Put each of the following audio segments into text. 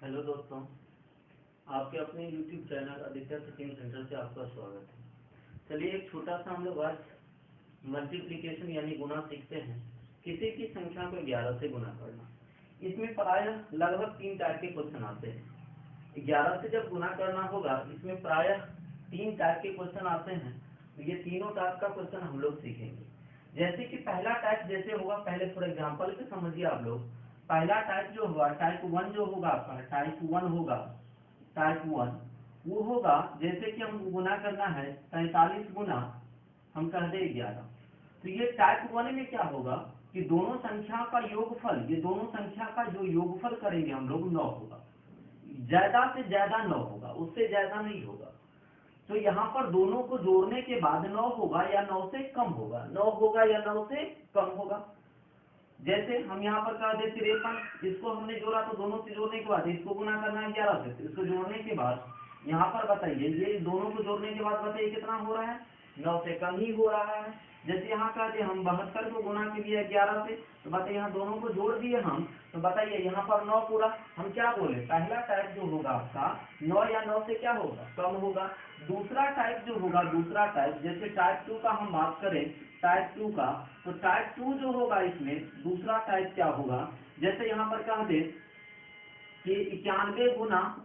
Hello दोस्तों, आपके अपने YouTube channel Aditya teaching centre से आपका स्वागत है। चलिए एक छोटा सा हम लोग आज मल्टीप्लिकेशन यानी गुना सीखते हैं। किसी की संख्या को 11 से गुना करना। इसमें प्रायः लगभग 3 टाइप के क्वेश्चन आते हैं। 11 से जब गुना करना होगा, इसमें प्रायः 3 टाइप के क्वेश्चन आते हैं। तो ये तीनों टाइप का क्वेश्चन हम लोग सीखेंगे। जैसे कि पहला टाइप जैसे होगा, पहले फॉर एग्जाम्पल से समझिए आप लोग। पहला टाइप जो हुआ, टाइप 1 जो होगा आपका, टाइप 1 होगा, टाइप 1 वो होगा जैसे कि हम गुना करना है 45 गुना हम कर दे 11। तो ये टाइप 1 में क्या होगा कि दोनों संख्या का योगफल, ये दोनों संख्या का जो योगफल करेंगे हम लोग 9 होगा। ज्यादा से ज्यादा 9 होगा, उससे ज्यादा नहीं होगा। तो यहाँ पर दोनों को जोड़ने के बाद 9 होगा या 9 से कम होगा, 9 होगा या 9 से कम होगा। जैसे हम यहाँ पर कर दे 53, इसको हमने जोड़ा तो दोनों से जोड़ने के बाद इसको गुना करना है 11 से, इसको जोड़ने के बाद यहाँ पर बताइए, ये दोनों को जोड़ने के बाद बताइए कितना हो रहा है, 9 से कम ही हो रहा है। जैसे यहाँ कर दे हम 72 को गुना के लिए 11 से, तो बताइए यहाँ दोनों को जोड़ दिए हम, तो बताइए यहाँ पर 9 पूरा। हम क्या बोले, पहला टाइप जो होगा आपका 9 या 9 से क्या होगा, कम होगा। दूसरा टाइप जो होगा, दूसरा टाइप जैसे टाइप 2 का हम बात करें, टाइप 2 का, तो टाइप 2 जो होगा इसमें दूसरा टाइप क्या होगा, जैसे यहाँ पर कह दे कि 91 गुना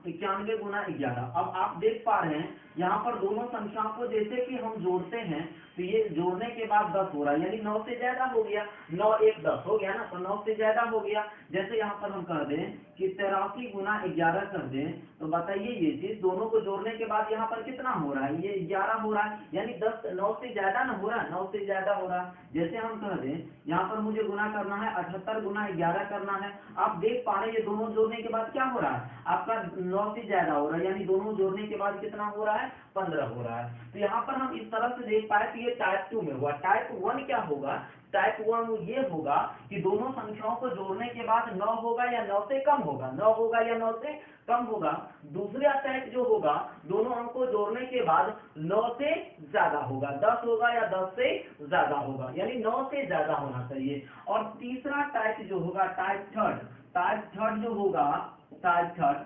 11। अब आप देख पा रहे हैं यहाँ पर दोनों संख्याओं को जैसे कि हम जोड़ते हैं तो ये जोड़ने के बाद 10 हो रहा है, यानी 9 से ज्यादा हो गया, 9 1 10 हो गया ना, तो 9 से ज्यादा हो गया। जैसे यहाँ पर हम कर दें कि 83 गुना 11 कर दें, तो बताइए ये चीज दोनों को जोड़ने के बाद यहाँ पर कितना हो रहा है, ये 11 हो रहा है, यानी 10 9 से ज्यादा ना हो रहा है, 9 से ज्यादा हो रहा है। जैसे हम कह दें यहाँ पर मुझे गुना करना है 78 गुना 11 करना है। आप देख पा रहे हैं ये दोनों जोड़ने के बाद क्या हो रहा है, आपका 9 से ज्यादा हो रहा है, यानी दोनों जोड़ने के बाद कितना हो रहा है, 15 हो रहा है। तो यहाँ पर हम इस तरह से देख पाए तो ये टाइप 2 में हुआ। टाइप 1 क्या होगा, टाइप 1 ये होगा कि दोनों संख्याओं को जोड़ने के बाद 9 होगा या 9 से कम होगा, 9 होगा या 9 से कम होगा। दूसरा टाइप जो होगा, दोनों अंक को जोड़ने के बाद 9 से ज्यादा होगा, 10 होगा या 10 से ज्यादा होगा, यानी 9 से ज्यादा होना चाहिए। और तीसरा टाइप जो होगा, टाइप थर्ड जो होगा, टाइप थर्ड,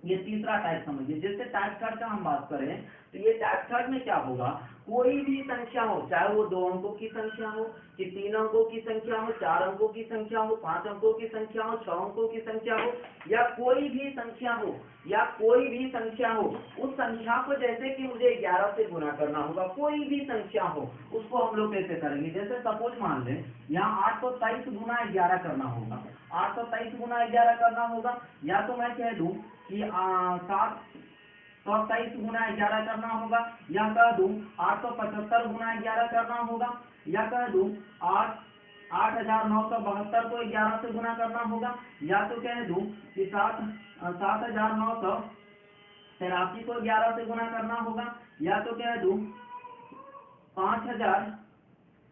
ये तीसरा टाइप समझिए। जैसे टाइप थर्ड का हम बात करें तो ये टाइप थर्ड में क्या होगा, कोई भी संख्या हो, चाहे वो 2 अंकों की संख्या हो, कि 3 अंकों की संख्या हो, 4 अंकों की संख्या हो, 5 अंकों की संख्या हो, 6 अंकों की संख्या हो, या कोई भी संख्या हो, या कोई भी संख्या हो, उस संख्या को जैसे कि मुझे 11 से गुना करना होगा, कोई भी संख्या हो उसको हम लोग कैसे करेंगे। जैसे सपोज मान लें यहाँ 823 गुना 11 करना होगा, 823 गुना 11 करना होगा, या तो मैं कह दूं कि 723 गुना 11 करना होगा, या कह दूं 875 गुना 11 करना होगा, या कह दूं 8,972 को 11 से गुना करना होगा, या तो कह दूं कि 7,983 को 11 से गुना करना होगा, या तो कह दूं 5,000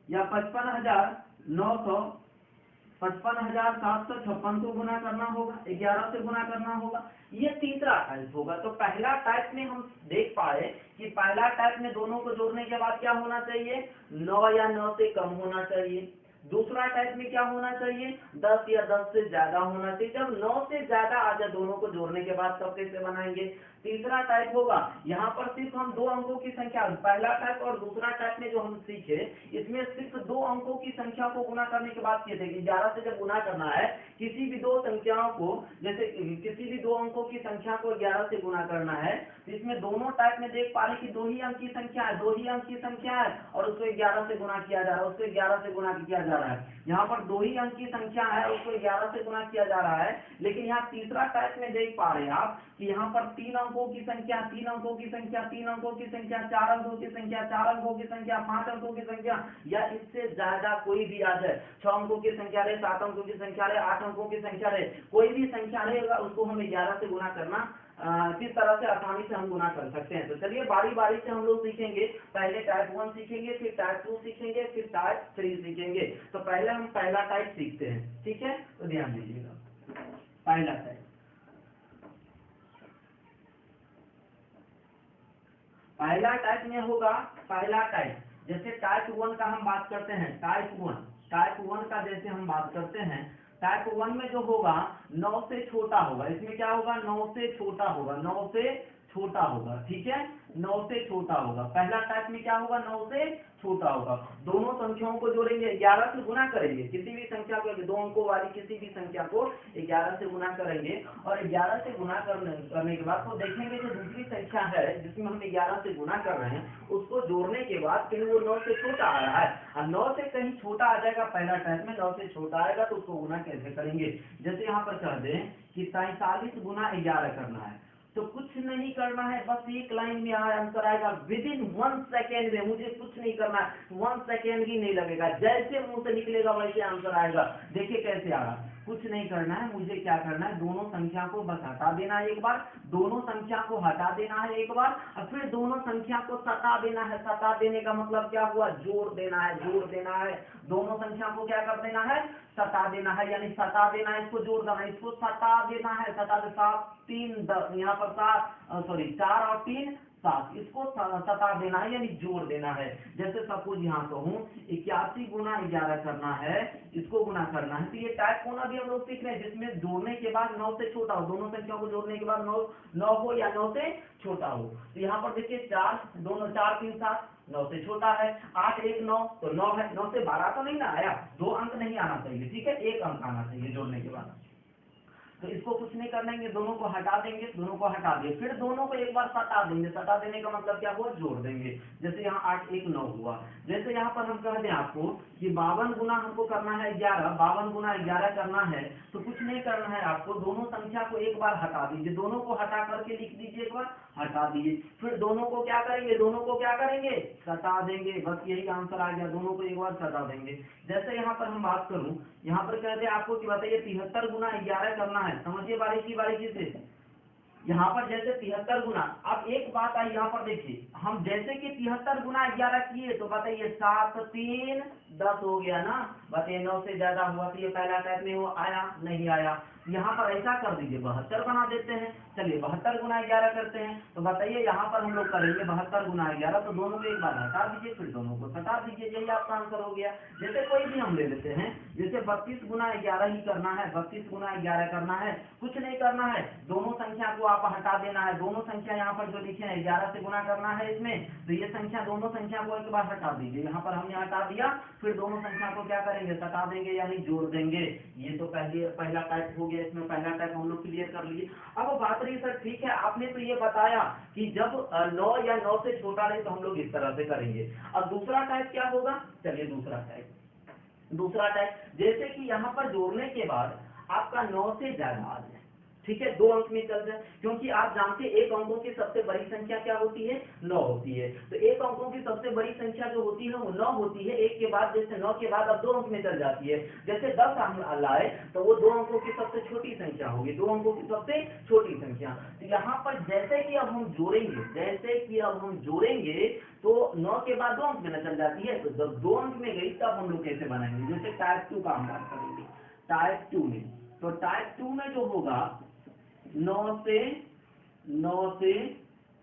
या 55,756 को गुना करना होगा, 11 से गुना करना होगा। ये तीसरा टाइप होगा। तो पहला टाइप में हम देख पाए कि पहला टाइप में दोनों को जोड़ने के बाद क्या होना चाहिए, 9 या 9 से कम होना चाहिए। दूसरा टाइप में क्या होना चाहिए, 10 या 10 से ज्यादा होना चाहिए। जब 9 से ज्यादा आ जाए दोनों को जोड़ने के बाद तब कैसे बनाएंगे। तीसरा टाइप होगा, यहाँ पर सिर्फ हम 2 अंकों की संख्या, पहला टाइप और दूसरा टाइप में जो हम सीखे इसमें सिर्फ 2 अंकों की संख्या को गुना करने के बाद किए थे कि 11 से जब गुना करना है किसी भी 2 संख्याओं को, जैसे किसी भी 2 अंकों की संख्या को 11 से गुना करना है, तो इसमें दोनों टाइप में देख पा रहे कि 2 ही अंक की संख्या है, 2 ही अंक की संख्या है और उसको 11 से गुना किया जा रहा है, उसको 11 से गुना किया जा रहा है। यहाँ पर 2 ही अंक की संख्या है, उसको 11 से गुना किया जा रहा है। लेकिन यहाँ तीसरा टाइप में देख पा रहे हैं आप कि यहाँ पर 3 अंकों की संख्या, 3 अंकों की संख्या, 3 अंकों की संख्या, 4 अंकों की संख्या, 4 अंकों की संख्या, 5 अंकों की संख्या, या इससे ज्यादा कोई भी आ जाए, 6 अंकों की संख्या रहे, 7 अंकों की संख्या रहे, 8 अंकों की संख्या रहे, कोई भी संख्या रहेगा उसको हमें 11 से गुना करना किस तरह से आसानी से हम गुना कर सकते हैं। तो चलिए बारी बारी से हम लोग सीखेंगे। पहले टाइप 1 सीखेंगे, फिर टाइप 2 सीखेंगे, फिर टाइप 3 सीखेंगे। तो पहले हम पहला टाइप सीखते हैं, ठीक है, तो ध्यान दीजिएगा। पहला टाइप में होगा, पहला टाइप जैसे टाइप 1 का हम बात करते हैं, टाइप 1 का जैसे हम बात करते हैं, टाइप 1 में जो होगा 9 से छोटा होगा, इसमें क्या होगा 9 से छोटा होगा, 9 से छोटा होगा, ठीक है 9 से छोटा होगा। पहला टाइप में क्या होगा 9 से छोटा होगा। दोनों संख्याओं को जोड़ेंगे, 11 से गुना करेंगे, किसी भी संख्या को 2 अंकों वाली किसी भी संख्या को 11 से गुना करेंगे और 11 से गुना करने के बाद तो देखेंगे जो दूसरी संख्या है जिसमें हम 11 से गुना कर रहे हैं उसको जोड़ने के बाद कहीं वो 9 से छोटा आ रहा है और 9 से कहीं छोटा आ जाएगा, पहला टाइप में 9 से छोटा आएगा तो उसको गुना कैसे करेंगे। जैसे यहाँ पर कह दें कि 43 गुना 11 करना है तो कुछ नहीं करना है, बस एक लाइन में आंसर आएगा विद इन 1 सेकेंड में, मुझे कुछ नहीं करना है, 1 सेकेंड भी नहीं लगेगा, जैसे मुंह से निकलेगा वैसे आंसर आएगा। देखिए कैसे आ रहा, कुछ नहीं करना है, मुझे क्या करना है दोनों संख्या को बस हटा देना है एक बार, दोनों संख्या को हटा देना है एक बार और फिर दोनों संख्या को सटा देना है। सटा देने का मतलब क्या हुआ, जोड़ देना है, जोड़ देना है, दोनों संख्या को क्या कर देना है, सटा देना है, यानी सटा देना है, इसको जोड़ देना है, इसको सटा देना है, सटा दे 7 3 10 यहाँ पर 4 और 3 7, इसको सटा देना है यानी जोड़ देना है। जैसे सपोज यहाँ कहूँ 81 गुना 11 करना है, इसको गुना करना है, तो ये टाइप होना भी हम लोग सीख रहे हैं जिसमें जोड़ने के बाद 9 से छोटा हो, दोनों संख्या को जोड़ने के बाद 9 हो या 9 से छोटा हो। तो यहाँ पर देखिए 4 दोनों 4 3 7 9 से छोटा है, 8 1 9 तो 9 है, 9 से 12 तो नहीं ना आया, 2 अंक नहीं आना चाहिए, ठीक है 1 अंक आना चाहिए जोड़ने के बाद। तो इसको कुछ नहीं कर देंगे, दोनों को हटा देंगे, दोनों को हटा दिए, फिर दोनों को एक बार सटा देंगे, सटा देने का मतलब क्या हुआ, जोड़ देंगे। जैसे यहाँ 8 1 9 हुआ। जैसे यहाँ पर हम कह दें आपको कि 52 गुना हमको करना है 11, 52 गुना 11 करना है तो कुछ नहीं करना है आपको, दोनों संख्या को एक बार हटा दीजिए, दोनों को हटा करके लिख दीजिए, एक बार हटा दीजिए, फिर दोनों को क्या करेंगे, दोनों को क्या करेंगे, सटा देंगे, बस यही आंसर आ गया, दोनों को एक बार सटा देंगे। जैसे यहाँ पर हम बात करूं, यहाँ पर कहते हैं आपको कि बताइए 73 गुना 11 करना है, समझिए बारीकी से। यहाँ पर जैसे 73 गुना, अब एक बात आई यहाँ पर देखिए, हम जैसे कि 73 गुना 11 किए तो बताइए 7 3 10 हो गया ना, बताइए 9 से ज्यादा हुआ तो ये पहला टाइप में वो आया नहीं आया। यहाँ पर ऐसा कर दीजिए 72 बना देते हैं, चलिए 72 गुना 11 करते हैं तो बताइए यहाँ पर हम लोग करेंगे 72 गुना 11, तो दोनों को एक बार हटा दीजिए फिर दोनों को सटा दीजिए, यही आपका आंसर हो गया। जैसे कोई भी हम ले लेते हैं, जैसे 32 गुना 11 ही करना है, 32 गुना 11 करना है, कुछ नहीं करना है, दोनों संख्या को आप हटा देना है, दोनों संख्या यहाँ पर जो लिखे हैं 11 से गुना करना है इसमें, तो ये संख्या दोनों संख्या को एक बार हटा दीजिए, यहाँ पर हमने हटा दिया, फिर दोनों संख्या को क्या करेंगे, सटा देंगे यानी जोड़ देंगे। ये तो पहला टाइप हो गया, इसमें पहला टाइप हम लोग क्लियर कर लिए। अब बात रही सर ठीक है आपने तो ये बताया कि जब 9 या 9 से छोटा नहीं तो हम लोग इस तरह से करेंगे। अब दूसरा टाइप क्या होगा, चलिए दूसरा टाइप जैसे कि यहाँ पर जोड़ने के बाद आपका 9 से ज्यादा आ जाए, ठीक है 2 अंक में चल जाए, क्योंकि आप जानते हैं 1 अंकों की सबसे बड़ी संख्या क्या होती है, 9 होती है, तो 1 अंकों की सबसे बड़ी संख्या जो होती है वो 9 होती है, 1 के बाद जैसे 9 के बाद अब 2 अंक में चल जाती है, जैसे 10 हम लाए तो वो 2 अंकों की सबसे छोटी संख्या होगी, 2 अंकों की सबसे छोटी संख्या। तो यहाँ पर जैसे कि अब हम जोड़ेंगे तो 9 के बाद 2 अंक में न चल जाती है, तो जब 2 अंक में गई तब हम लोग कैसे बनाएंगे, जैसे टाइप 2 का हम बात करेंगे, टाइप 2 में, तो टाइप 2 में जो होगा 9 से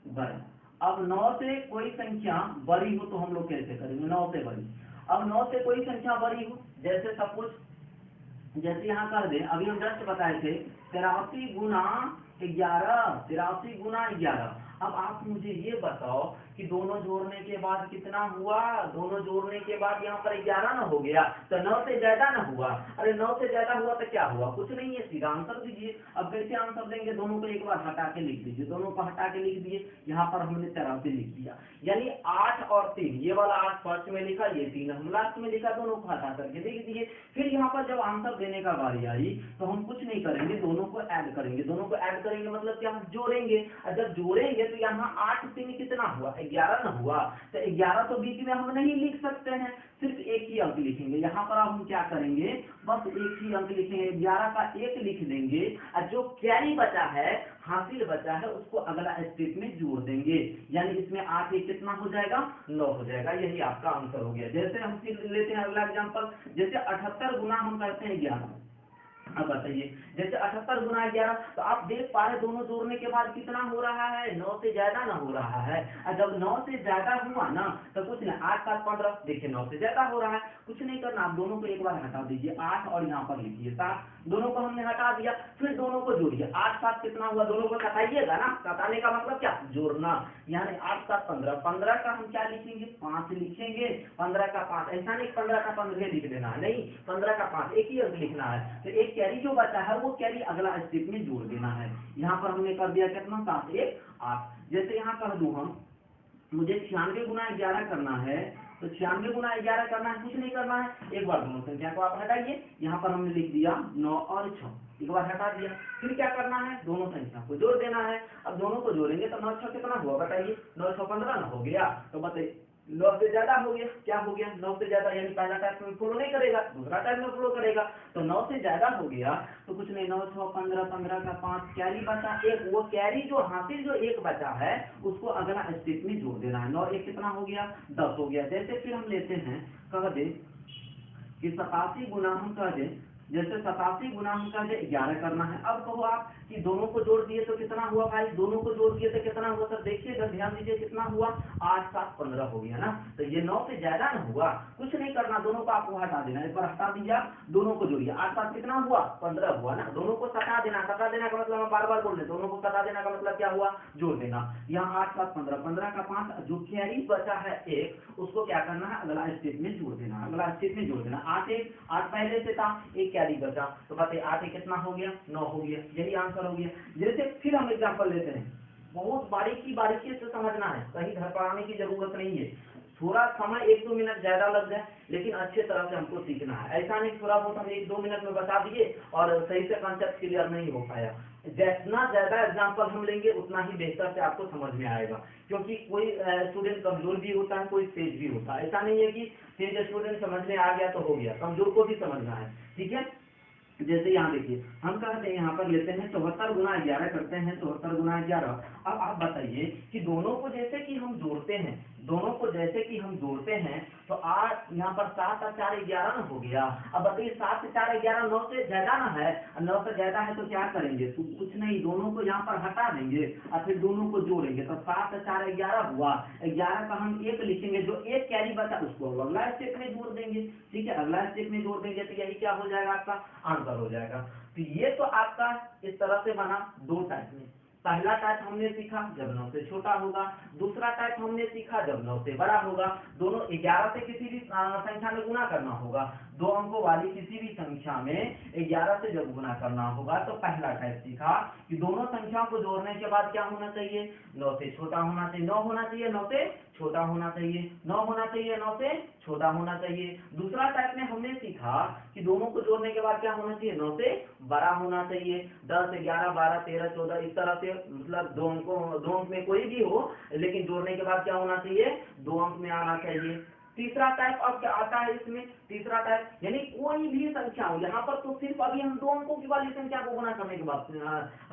बड़ी, अब 9 से कोई संख्या बड़ी हो तो हम लोग कैसे करेंगे, 9 से बड़ी, अब 9 से कोई संख्या बड़ी हो, जैसे सपोज जैसे यहाँ कर दें, अभी हम जस्ट बताए थे 83 गुना 11, अब आप मुझे ये बताओ कि दोनों जोड़ने के बाद कितना हुआ, दोनों जोड़ने के बाद यहाँ पर 11 ना हो गया, तो 9 से ज्यादा ना हुआ, अरे 9 से ज्यादा हुआ तो क्या हुआ, कुछ नहीं है, सीधा आंसर दीजिए। अब कैसे आंसर देंगे, दोनों को एक बार हटा के लिख दीजिए, दोनों को हटा के लिख दिए, यहाँ पर हमने 83 लिख दिया, यानी 8 और 3, ये वाला 8 फर्स्ट में लिखा, ये 3 हम लास्ट में लिखा, दोनों को हटा करके लिख दिए। फिर यहाँ पर जब आंसर देने का बारी आई तो हम कुछ नहीं करेंगे, दोनों को ऐड करेंगे, दोनों को ऐड करेंगे मतलब क्या, हम जोड़ेंगे, और जब जोड़ेंगे तो यहाँ 8 3 कितना हुआ, 11 ना हुआ, तो 11 तो बीच में हम नहीं लिख सकते हैं, सिर्फ एक ही अंक लिखेंगे, यहाँ पर हम क्या करेंगे, बस एक ही अंक लिखेंगे, 11 का 1 लिख देंगे, और जो कैरी बचा है, हासिल बचा है, उसको अगला स्टेप में जोड़ देंगे, यानी इसमें 8 1 कितना हो जाएगा, 9 हो जाएगा, यही आपका आंसर हो गया। जैसे हम लेते हैं अगला एग्जाम्पल, जैसे 78 गुना हम करते हैं 11, अब बताइए, जैसे 78 गुना 11, तो आप देख पा रहे दोनों जोड़ने के बाद कितना हो रहा है, 9 से ज्यादा ना हो रहा है। और जब 9 से ज्यादा हुआ ना तो कुछ नहीं, 8 7 15, देखिए 9 से ज्यादा हो रहा है, कुछ नहीं करना, आप दोनों को एक बार हटा दीजिए, 8 और यहाँ पर लिखिए 7, दोनों को हमने हटा दिया, फिर दोनों को जोड़िए, 8 7 कितना हुआ, दोनों को घटाइएगा ना, घटाने का मतलब क्या, जोड़ना, यानी 8 7 15, 15 का हम क्या लिखेंगे, 5 लिखेंगे, 15 का 5, ऐसा नहीं 15 का 15 लिख देना है, नहीं 15 का 5, एक ही अंक लिखना है। तो एक कैरी जो बचा है वो कैरी अगला स्टेप में जोड़ देना है। यहाँ पर हमने कर दिया कितना, 7 1 8। जैसे यहाँ कर दूं हम, मुझे 96 गुना 11 करना है, तो 96 गुना 11 करना है, कुछ नहीं करना है, एक बार दोनों संख्या को आप हटाइए, यहाँ पर हमने लिख दिया 9 और 6, एक बार हटा दिया, फिर क्या करना है, दोनों संख्या को जोड़ देना है। अब दोनों को जोड़ेंगे तो 9 6 कितना हुआ बताइए, 9 6 15 ना हो गया, तो बताइए 9 से ज्यादा हो गया, क्या हो गया, 9 से ज्यादा, यानी पहला टाइप में फॉलो नहीं करेगा, दूसरा टाइप में फॉलो करेगा, तो 9 से ज्यादा हो गया, तो कुछ नहीं, 9 6 15, 15 का 5, कैरी बचा एक, वो कैरी जो हासिल जो एक बचा है उसको अगला स्टेप में जोड़ देना है। 9 1 कितना हो गया, 10 हो गया। जैसे फिर हम लेते हैं, कह दे कि 87 गुना हम कह दे, जैसे 87 गुना हम कह दे 11 करना है। अब कहो आप कि दोनों को जोड़ दिए तो कितना हुआ भाई, दोनों को जोड़ दिए तो कितना हुआ, सर देखिएगा, ध्यान दीजिए कितना हुआ, 8 7 15 हो गया ना, तो ये 9 से ज्यादा ना हुआ, कुछ नहीं करना, दोनों को आपको हटा देना, एक बार हटा दीजिए, दोनों को जोड़िए, 8 7 कितना हुआ, 15 हुआ ना, दोनों को सटा देना, सटा देना का मतलब हम बार बार बोल रहे, दोनों को सटा देना का मतलब क्या हुआ, जोड़ देना। यहाँ 8 7 15, 15 का 5, जो कैरी बचा है एक, उसको क्या करना है, अगला स्टेप में जोड़ देना, अगला स्टेप में जोड़ देना। 8 1 8 पहले से था, एक कैरी बचा, तो बताइए 8 1 कितना हो गया, 9 हो गया, यही आंसर हो गया। जैसे फिर हम एग्जांपल लेते हैं, बहुत बारीकी से समझना है, कहीं घर पर आने की जरूरत नहीं है, थोड़ा समय 1-2 मिनट ज्यादा लग जाए, लेकिन अच्छे तरह से हमको सीखना है, ऐसा नहीं थोड़ा बहुत हम 1-2 मिनट में बता दिए और सही से कॉन्सेप्ट क्लियर नहीं हो पाया। जितना ज्यादा एग्जांपल हम लेंगे उतना ही बेहतर से आपको समझ में आएगा, क्योंकि कोई स्टूडेंट कमजोर भी होता है, कोई तेज भी होता है, ऐसा नहीं है कि तेज स्टूडेंट समझ में आ गया तो हो गया, कमजोर को भी समझना है, ठीक है। जैसे यहाँ देखिए, हम कहते हैं यहाँ पर लेते हैं 74 गुना 11 करते हैं, 74 गुना 11। अब आप बताइए कि दोनों को जैसे कि हम जोड़ते हैं, दोनों को जैसे कि हम जोड़ते हैं, तो 8 यहाँ पर 7 और 4 11 ना हो गया। अब बताइए 7 से 4 11, 9 से ज्यादा ना है, 9 से ज्यादा है तो क्या करेंगे, तो कुछ नहीं, दोनों को यहाँ पर हटा देंगे और फिर दोनों को जोड़ेंगे, तो 7 और 4 11 हुआ, 11 का हम 1 लिखेंगे, जो एक कैरी बचा उसको अगला स्टेप में जोड़ देंगे, ठीक है, अगला स्टेप में जोड़ देंगे, तो यही क्या हो जाएगा, आपका आंसर हो जाएगा। तो ये तो आपका इस तरह से बना 2 टाइप में। पहला टाइप हमने सीखा जब 9 से छोटा होगा, दूसरा टाइप हमने सीखा जब 9 से बड़ा होगा। दोनों 11 से किसी भी संख्या में गुना करना होगा, 2 अंकों वाली किसी भी संख्या में 11 से जब गुना करना होगा, तो पहला टाइप सीखा कि दोनों संख्याओं को जोड़ने के बाद क्या होना चाहिए, 9 से छोटा होना चाहिए, 9 होना चाहिए, 9 से छोटा होना चाहिए, 9 होना चाहिए, 9 से छोटा होना चाहिए। दूसरा टाइप में हमने सीखा कि दोनों को जोड़ने के बाद क्या होना चाहिए, 9 से बड़ा होना चाहिए, 10 11 12 13 14, इस तरह से, मतलब 2 अंक में कोई भी हो, लेकिन जोड़ने के बाद क्या होना चाहिए, 2 अंक में आना चाहिए। तीसरा टाइप अब क्या आता है इसमें, तीसरा टाइप यानी कोई भी संख्या हो, यहाँ पर तो सिर्फ अभी हम 2 अंकों की वाली संख्या को गुना करने के बाद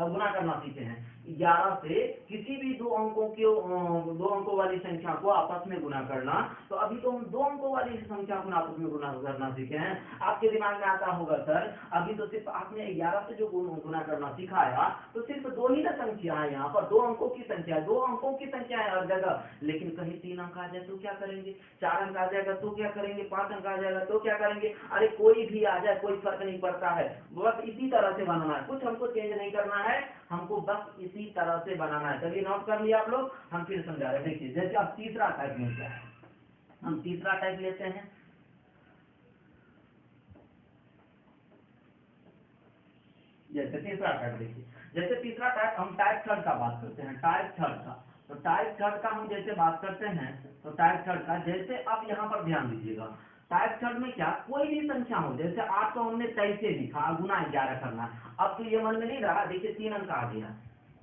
गुना करना सीखे हैं, 11 से किसी भी 2 अंकों वाली संख्या को आपस में गुना करना, तो अभी तो हम 2 अंकों वाली संख्या को आपस में गुना करना सीखे हैं। आपके दिमाग में आता होगा सर अभी तो सिर्फ आपने 11 से जो गुना करना सिखाया, तो सिर्फ 2 ही ना संख्या है, यहाँ पर 2 अंकों की संख्या, 2 अंकों की संख्या है हर जगह, लेकिन कहीं 3 अंक आ जाए तो क्या करेंगे, 4 अंक आ जाएगा तो क्या करेंगे, 5 अंक आ जाएगा तो क्या करेंगे, अरे कोई भी आ जाए कोई फर्क नहीं पड़ता है, बस इसी तरह से बनाना है, कुछ हमको चेंज नहीं करना है, हमको बस इसी तरह से बनाना है। चलिए नोट कर लिया आप लोग, हम फिर समझा रहे हैं। देखिए जैसे अब तीसरा टाइप में क्या है, हम तीसरा टाइप लेते हैं, जैसे तीसरा टाइप देखिए, जैसे तीसरा टाइप हम टाइप थर्ड का बात करते हैं, टाइप थर्ड का, तो टाइप थर्ड का हम जैसे बात करते हैं, तो टाइप थर्ड का जैसे आप यहाँ पर ध्यान दीजिएगा, टाइप थर्ड में क्या, कोई भी संख्या हो, जैसे 8 को हमने 23 से लिखा, गुना 11 करना है, अब तो ये मन में नहीं रहा, देखिए 3 अंक आ गया,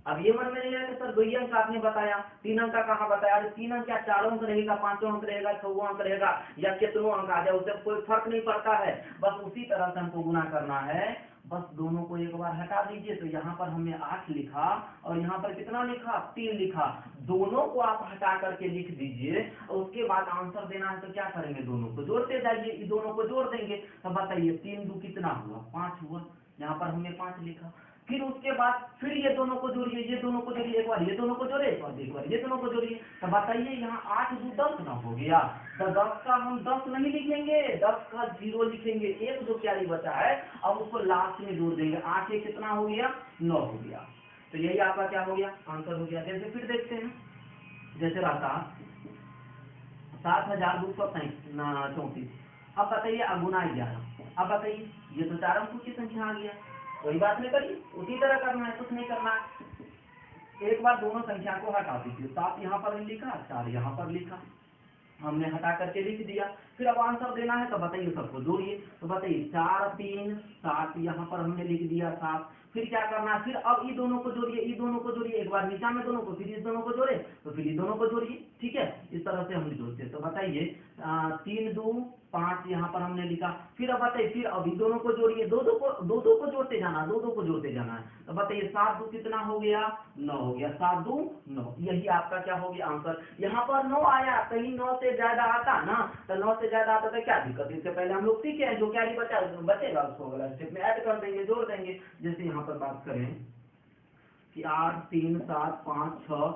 अब ये मन में नहीं रहा कि सर 2 अंक आपने बताया, 3 अंक का कहाँ बताया, अरे 3 अंक क्या 4 अंक रहेगा, 5 अंक रहेगा, 6 अंक रहेगा, या कितनों अंक आ जाए, उससे कोई फर्क नहीं पड़ता है, बस उसी तरह से हमको गुना करना है, बस दोनों को एक बार हटा दीजिए, तो यहाँ पर हमने 8 लिखा और यहाँ पर कितना लिखा, 3 लिखा, दोनों को आप हटा करके लिख दीजिए और उसके बाद आंसर देना है, तो क्या करेंगे, दोनों को जोड़ते जाइए, दोनों को जोड़ देंगे, तो बताइए 3 2 कितना हुआ, 5 हुआ, यहाँ पर हमने 5 लिखा। फिर उसके बाद फिर ये दोनों को जोड़िए, ये दोनों को जोड़िए, एक बार ये दोनों को जोड़े और एक बार ये दोनों को जोड़िए। तो बताइए यहाँ 8 2 10 ना हो गया। तो 10 का हम 10 नहीं लिखेंगे, 10 का 0 लिखेंगे। एक जो कैरी बचा है अब उसको लास्ट में जोड़ देंगे। 8 ये कितना हो गया, 9 हो गया। तो यही आपका क्या हो गया, आंसर हो गया। जैसे फिर देखते हैं, जैसे रहता 7234। अब बताइए अगुना 11। अब बताइए ये तो 4 अंकों की संख्या आ गया, कोई बात नहीं, करिए उसी तरह करना है, कुछ नहीं करना है। एक बार दोनों संख्या को हटा दीजिए। 7 यहाँ पर लिखा, 4 यहाँ पर लिखा, हमने हटा करके लिख दिया। फिर अब आंसर देना है तो बताइए सबको जोड़िए। तो बताइए 4 3 7 यहाँ पर हमने लिख दिया 7। फिर क्या करना है, फिर अब ये दोनों को जोड़िए, ये दोनों को जोड़िए, एक बार नीचा में दोनों को, फिर इस दोनों को जोड़े तो फिर ये दोनों को जोड़िए। ठीक है, इस तरह से हम जोड़ते हैं। तो बताइए 3 2 5 यहाँ पर हमने लिखा। फिर अब बताइए, फिर अब ये दोनों को जोड़िए, दो दो को जोड़ते जाना, दो को जोड़ते जाना है। तो बताइए 7 2 कितना हो गया, 9 हो गया। 7 2 9, यही आपका क्या हो गया आंसर। यहाँ पर 9 आया, कहीं 9 से ज्यादा आता ना, तो 9 से ज्यादा आता तो क्या दिक्कत। इससे पहले हम लोग सीखे हैं, जो कैरी बचेगा उसको अगला स्टेप में ऐड कर देंगे, जोड़ देंगे। जैसे यहाँ पर बात करें कि 8 3 7 5 6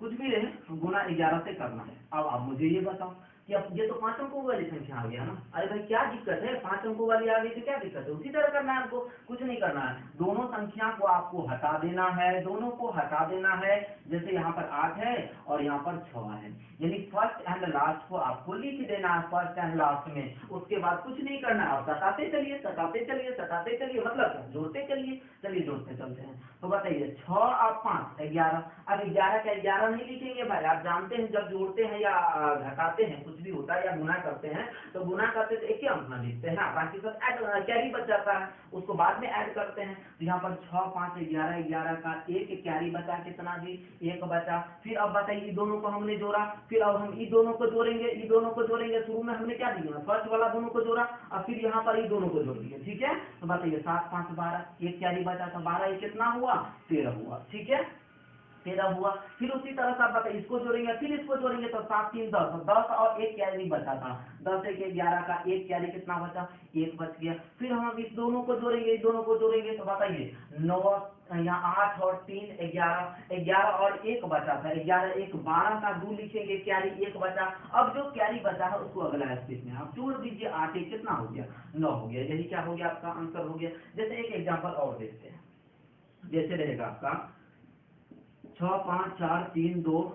कुछ भी रहे, गुना 11 से करना है। अब आप मुझे ये बताओ कि अब ये तो 5 अंकों वाली संख्या आ गया ना। अरे भाई क्या दिक्कत है, 5 अंकों वाली आ गई तो क्या दिक्कत है, उसी तरह करना है आपको, कुछ नहीं करना है। दोनों संख्या को आपको हटा देना है, दोनों को हटा देना है। जैसे यहाँ पर 8 है और यहाँ पर 6 है, यानी फर्स्ट एंड लास्ट को आपको लिख देना है फर्स्ट एंड लास्ट में। उसके बाद कुछ नहीं करना है, आप सटाते चलिए सटाते चलिए सटाते चलिए, मतलब क्या, जोड़ते चलिए। चलिए जोड़ते चलते हैं। तो बताइए 6 और 5 11। अब 11 का 11 नहीं लिखेंगे भाई, आप जानते हैं जब जोड़ते हैं या घटाते हैं, कुछ भी होता है, या गुना करते हैं, तो गुना करते तो एक ही अंक ना लिखते हैं, बाकी सब ऐड कैरी बच जाता है, उसको बाद में ऐड करते हैं। तो यहाँ पर 6 5 11, 11 का एक कैरी बचा, कितना जी, 1 बचा। फिर अब बताइए दोनों को हमने जोड़ा, फिर अब हम ये दोनों को जोड़ेंगे, ये दोनों को जोड़ेंगे। शुरू में हमने क्या दिया, फर्स्ट वाला दोनों को जोड़ा, और फिर यहाँ पर ये दोनों को जोड़ दिए। ठीक है, तो बताइए 7 5 12, एक कैरी बचा, तो 12 ये कितना हुआ, 13 हुआ। ठीक है, 13 हुआ। फिर उसी तरह से आप बताइए इसको जोड़ेंगे, फिर इसको जोड़ेंगे, तो 7 3 10, 10 और एक कैरी बचा था, 10 1 11 का एक कैरी कितना बचा, 1 बच गया। फिर हम इस दोनों को जोड़ेंगे, इस दोनों को जोड़ेंगे, तो बताइए 9 यहाँ 8 और 3 11, 11 और 1 बचा था, 11 1 12 का 2 लिखेंगे, कैरी 1 बचा। अब जो कैरी बचा है उसको अगला स्टेप में आप जोड़ दीजिए। 8 1 कितना हो गया, 9 हो गया। यही क्या हो गया, आपका आंसर हो गया। जैसे एक एग्जाम्पल और देखते हैं, जैसे रहेगा आपका 6 5 4 3 2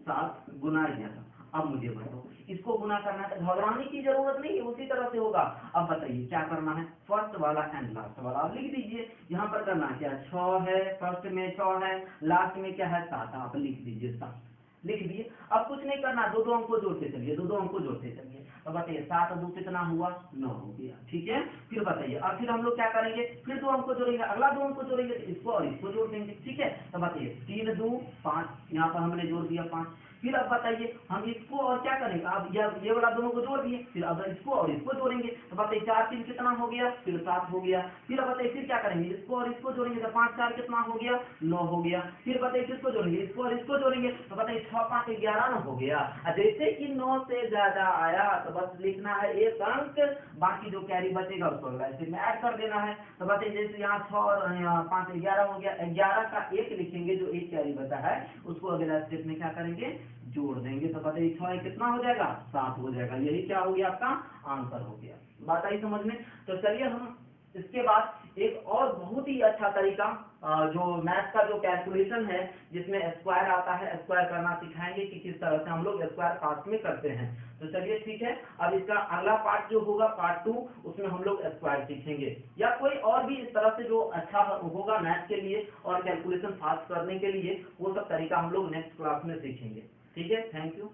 7 गुना 11। अब मुझे बताओ इसको गुना करना है, तो घबराने की जरूरत नहीं है, उसी तरह से होगा। अब बताइए क्या करना है, फर्स्ट वाला एंड लास्ट वाला आप लिख दीजिए। यहाँ पर करना क्या है, 6 है, फर्स्ट में 6 है, लास्ट में क्या है 7, आप लिख दीजिए 7, लिख दिए। अब कुछ नहीं करना, दो अंक को जोड़ते चलिए, दो अंक को जोड़ते चलिए। तो बताइए 7 2 कितना हुआ, 9 हो गया। ठीक है, फिर बताइए अब फिर हम लोग क्या करेंगे, फिर 2 अंक को जोड़ेंगे, अगला 2 अंक को जोड़ेंगे, तो इसको और इसको जोड़ देंगे। ठीक है, तो बताइए 3 2 5, यहाँ पर हमने जोड़ दिया 5। फिर अब बताइए हम इसको और क्या करेंगे, अब ये वाला दोनों को जोड़ दिए, फिर अब इसको और इसको जोड़ेंगे, तो बताइए 4 3 कितना हो गया, फिर 7 हो गया। फिर अब बताइए फिर क्या करेंगे, इसको और इसको जोड़ेंगे, तो 5 4 कितना हो गया, 9 हो गया। फिर बताइए किसको जोड़ेंगे, इसको और इसको जोड़ेंगे, तो बताइए 6 5 11 ना हो गया। जैसे कि 9 से ज्यादा आया तो बस लिखना है एक अंक, बाकी जो कैरी बचेगा उसको में ऐड कर देना है। तो बताइए जैसे यहाँ 6 और 5 11 हो गया, 11 का 1 लिखेंगे, जो एक कैरी बचा है उसको अगला स्टेप में क्या करेंगे, जोड़ देंगे। तो बताइए 6 कितना हो जाएगा, 7 हो जाएगा। यही क्या हो गया, आपका आंसर हो गया। बात आई समझ में। तो चलिए हम इसके बाद एक और बहुत ही अच्छा तरीका जो मैथ का जो कैलकुलेशन है, जिसमें स्क्वायर आता है, स्क्वायर करना सिखाएंगे कि किस तरह से हम लोग स्क्वायर फास्ट में करते हैं। तो चलिए ठीक है, अब इसका अगला पार्ट जो होगा पार्ट 2, उसमें हम लोग स्क्वायर सीखेंगे, या कोई और भी इस तरह से जो अच्छा होगा मैथ के लिए और कैलकुलेशन फास्ट करने के लिए, वो सब तरीका हम लोग नेक्स्ट क्लास में सीखेंगे। ठीक है, थैंक यू।